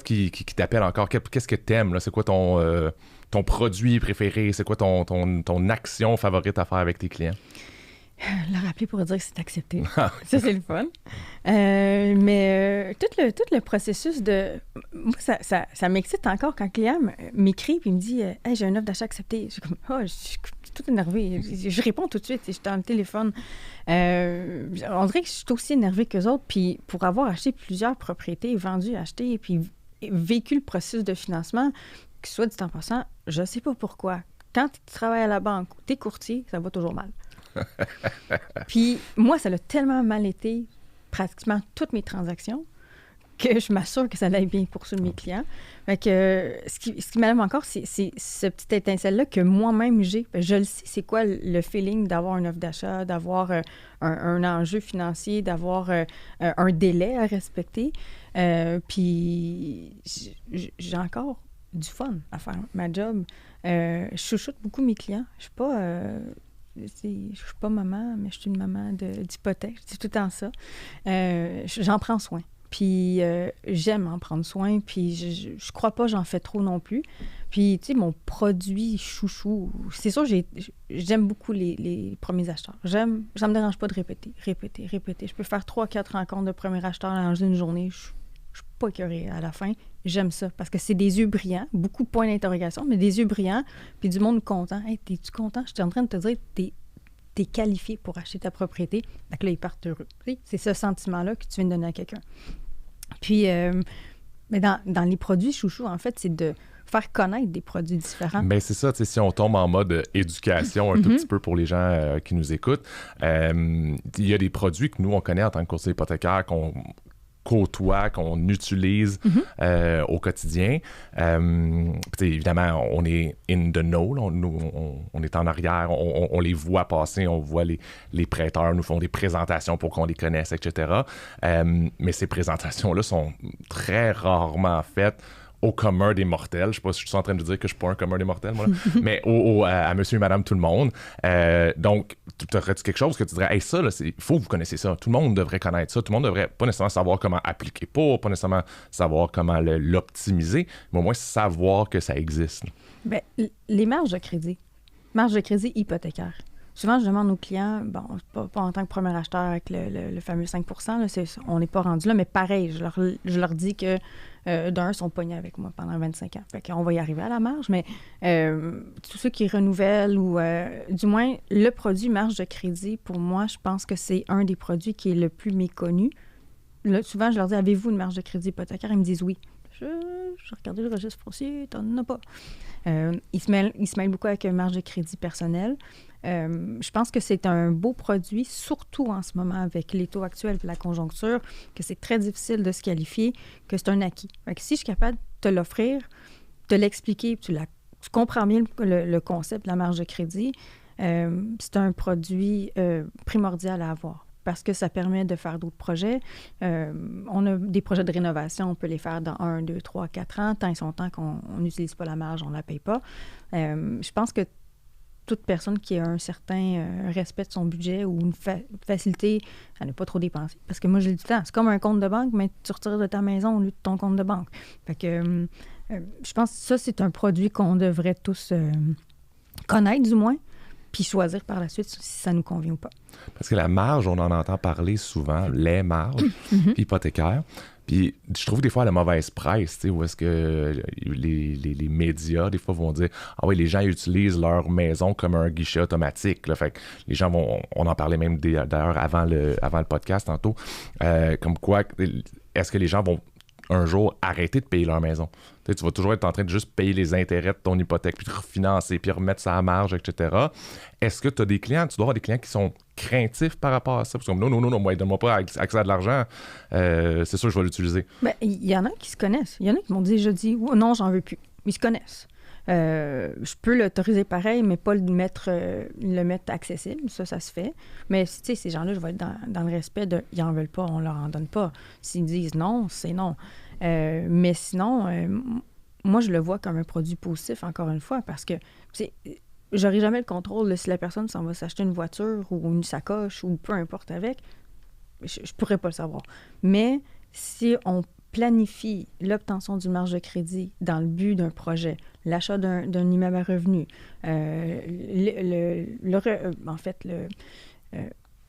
qui t'appelle encore? Qu'est-ce que t'aimes, là? C'est quoi ton produit préféré? C'est quoi ton action favorite à faire avec tes clients? Le rappeler pour dire que c'est accepté. Ça, c'est le fun. Mais tout le processus de... Moi, ça m'excite encore quand le client m'écrit et me dit Hey, j'ai une offre d'achat acceptée. Je suis comme je suis toute énervée. Je réponds tout de suite. Je suis dans le téléphone. On dirait que je suis aussi énervée qu'eux autres. Puis pour avoir acheté plusieurs propriétés, vendues, achetées, puis vécu le processus de financement, que soit dit en passant, je ne sais pas pourquoi. Quand tu travailles à la banque ou tu es courtier, ça va toujours mal. Puis moi, ça a tellement mal été pratiquement toutes mes transactions que je m'assure que ça aille bien poursuivre mes clients. Fait que ce qui m'aime encore, c'est ce petit étincelle-là que moi-même j'ai. Je le sais, c'est quoi le feeling d'avoir une offre d'achat, d'avoir un enjeu financier, d'avoir un délai à respecter. Puis j'ai encore du fun à faire ma job. Je chouchoute beaucoup mes clients. Je suis pas... je suis pas maman, mais je suis une maman d'hypothèque. Je dis tout le temps ça. J'en prends soin. Puis j'aime en prendre soin. Puis je crois pas j'en fais trop non plus. Puis, tu sais, mon produit chouchou, c'est sûr, j'aime beaucoup les premiers acheteurs. Ça me dérange pas de répéter. Je peux faire 3-4 rencontres de premiers acheteurs dans une journée. Je suis pas écœurée à la fin. J'aime ça parce que c'est des yeux brillants, beaucoup de points d'interrogation, mais des yeux brillants, puis du monde content. Hey, t'es-tu content? Je suis en train de te dire que t'es qualifié pour acheter ta propriété. Donc là, ils partent heureux. C'est ce sentiment-là que tu viens de donner à quelqu'un. Puis, mais dans les produits chouchous, en fait, c'est de faire connaître des produits différents. Mais c'est ça, tu sais, si on tombe en mode éducation un tout petit peu pour les gens qui nous écoutent, il y a des produits que nous, on connaît en tant que courtier hypothécaire, qu'on côtoie, qu'on utilise au quotidien. Évidemment, on est in the know, là, on est en arrière, on les voit passer, on voit les prêteurs nous font des présentations pour qu'on les connaisse, etc. Mais ces présentations-là sont très rarement faites au commun des mortels. Je sais pas si je suis en train de dire que je suis pas un commun des mortels, moi, mais à monsieur et madame tout le monde. Donc, tu aurais-tu quelque chose que tu dirais, hey, ça, il faut que vous connaissiez ça. Tout le monde devrait connaître ça. Tout le monde devrait pas nécessairement savoir comment appliquer pour, pas nécessairement savoir comment l'optimiser, mais au moins savoir que ça existe. Bien, les marges de crédit hypothécaire. Souvent, je demande aux clients, bon, pas en tant que premier acheteur avec le fameux 5 là, on n'est pas rendu là, mais pareil, je leur dis que d'un, ils sont pognés avec moi pendant 25 ans. Fait qu'on va y arriver à la marge, mais tous ceux qui renouvellent ou du moins le produit marge de crédit, pour moi, je pense que c'est un des produits qui est le plus méconnu. Là, souvent, je leur dis, avez-vous une marge de crédit hypothécaire? Ils me disent oui. Je regardais le registre foncier, t'en as pas. Ils se mêlent beaucoup avec une marge de crédit personnel. Je pense que c'est un beau produit, surtout en ce moment avec les taux actuels et la conjoncture, que c'est très difficile de se qualifier, que c'est un acquis. Fait que si je suis capable de te l'offrir, de l'expliquer, tu comprends bien le concept de la marge de crédit, c'est un produit primordial à avoir. Parce que ça permet de faire d'autres projets. On a des projets de rénovation, on peut les faire dans 1, 2, 3, 4 ans. Tant et son temps qu'on n'utilise pas la marge, on ne la paye pas. Je pense que toute personne qui a un certain respect de son budget ou une facilité à ne pas trop dépenser. Parce que moi, je le dis tout le temps, c'est comme un compte de banque, mais tu retires de ta maison au lieu de ton compte de banque. Fait que je pense que ça, c'est un produit qu'on devrait tous connaître, du moins, puis choisir par la suite si ça nous convient ou pas. Parce que la marge, on en entend parler souvent, les marges hypothécaires. Puis je trouve des fois à la mauvaise presse, tu sais, où est-ce que les médias, des fois, vont dire « Ah oui, les gens utilisent leur maison comme un guichet automatique. » Fait que les gens on en parlait même d'ailleurs avant le podcast tantôt, comme quoi, est-ce que les gens vont un jour arrêter de payer leur maison? Tu sais, tu vas toujours être en train de juste payer les intérêts de ton hypothèque, puis de refinancer, puis remettre ça à marge, etc. Est-ce que tu as des clients, tu dois avoir des clients qui sont craintifs par rapport à ça? Parce que non, moi, donne-moi pas accès à de l'argent, c'est sûr que je vais l'utiliser. Bien, il y en a qui se connaissent. Il y en a qui m'ont dit, je dis, oh, non, j'en veux plus. Ils se connaissent. Je peux l'autoriser pareil, mais pas le mettre accessible. Ça se fait. Mais, tu sais, ces gens-là, je vais être dans le respect de, ils n'en veulent pas, on leur en donne pas. S'ils disent non, c'est non. Mais sinon, moi, je le vois comme un produit positif, encore une fois, parce que, j'aurai jamais le contrôle de si la personne s'en va s'acheter une voiture ou une sacoche ou peu importe avec. Je pourrais pas le savoir. Mais si on planifie l'obtention d'une marge de crédit dans le but d'un projet, l'achat d'un immeuble à revenu,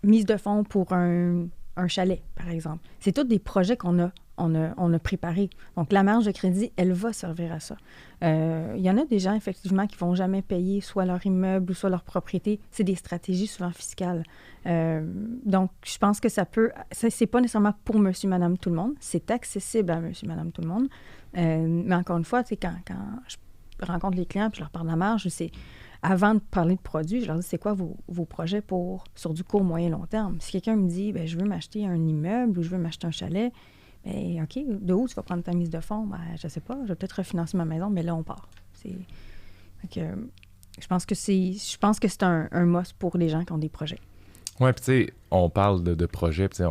mise de fonds pour un chalet, par exemple. C'est tous des projets qu'on a préparés. Donc, la marge de crédit, elle va servir à ça. Il y en a des gens, effectivement, qui ne vont jamais payer soit leur immeuble ou soit leur propriété. C'est des stratégies souvent fiscales. Donc, je pense que c'est pas nécessairement pour monsieur, madame, tout le monde. C'est accessible à monsieur, madame, tout le monde. Mais encore une fois, tu sais, quand je rencontre les clients et je leur parle de la marge, c'est avant de parler de produits, je leur dis c'est quoi vos projets sur du court, moyen, long terme. Si quelqu'un me dit je veux m'acheter un immeuble ou je veux m'acheter un chalet, bien, OK, de où tu vas prendre ta mise de fonds? Ben, je sais pas, je vais peut-être refinancer ma maison, mais là, on part. Je pense que c'est un must pour les gens qui ont des projets. Oui, puis tu sais, on parle de projets, puis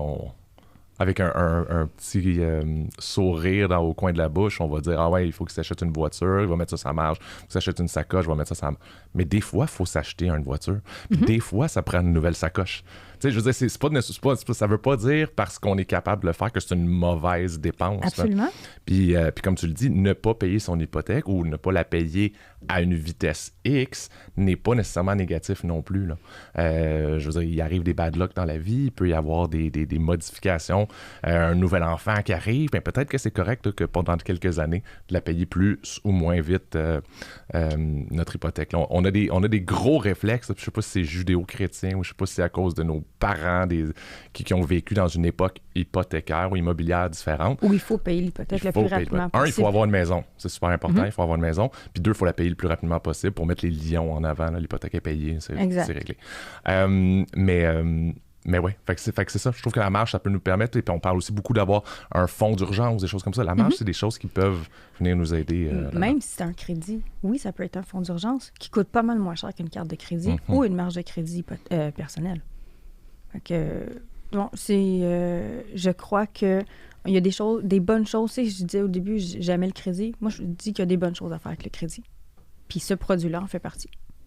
avec un petit sourire au coin de la bouche, on va dire « Ah ouais, il faut qu'il s'achète une voiture, il va mettre ça sur sa marge. Il faut qu'il s'achète une sacoche, il va mettre ça sur sa marge. » Mais des fois, il faut s'acheter une voiture. Puis des fois, ça prend une nouvelle sacoche. Tu sais, je veux dire, ça veut pas dire parce qu'on est capable de le faire que c'est une mauvaise dépense. Absolument. Puis comme tu le dis, ne pas payer son hypothèque ou ne pas la payer à une vitesse X n'est pas nécessairement négatif non plus, là. Je veux dire, il arrive des bad luck dans la vie, il peut y avoir des modifications, un nouvel enfant qui arrive, bien, peut-être que c'est correct là, que pendant quelques années, de la payer plus ou moins vite notre hypothèque. Là, on a des gros réflexes, je sais pas si c'est judéo-chrétien ou je sais pas si c'est à cause de nos parents qui ont vécu dans une époque hypothécaire ou immobilière différente. Où il faut payer l'hypothèque le plus rapidement possible. Il faut avoir une maison. C'est super important, il faut avoir une maison. Puis 2, il faut la payer le plus rapidement possible pour mettre les lions en avant. Là, l'hypothèque est payée, c'est réglé. Mais oui, fait que c'est ça. Je trouve que la marge, ça peut nous permettre, et puis on parle aussi beaucoup d'avoir un fonds d'urgence, des choses comme ça. La marge, c'est des choses qui peuvent venir nous aider. Même si c'est un crédit, oui, ça peut être un fonds d'urgence qui coûte pas mal moins cher qu'une carte de crédit ou une marge de crédit personnelle. Fait que, bon, je crois que il y a des bonnes choses. Tu sais, je disais au début, j'aimais le crédit. Moi, je dis qu'il y a des bonnes choses à faire avec le crédit. Puis ce produit-là en fait partie.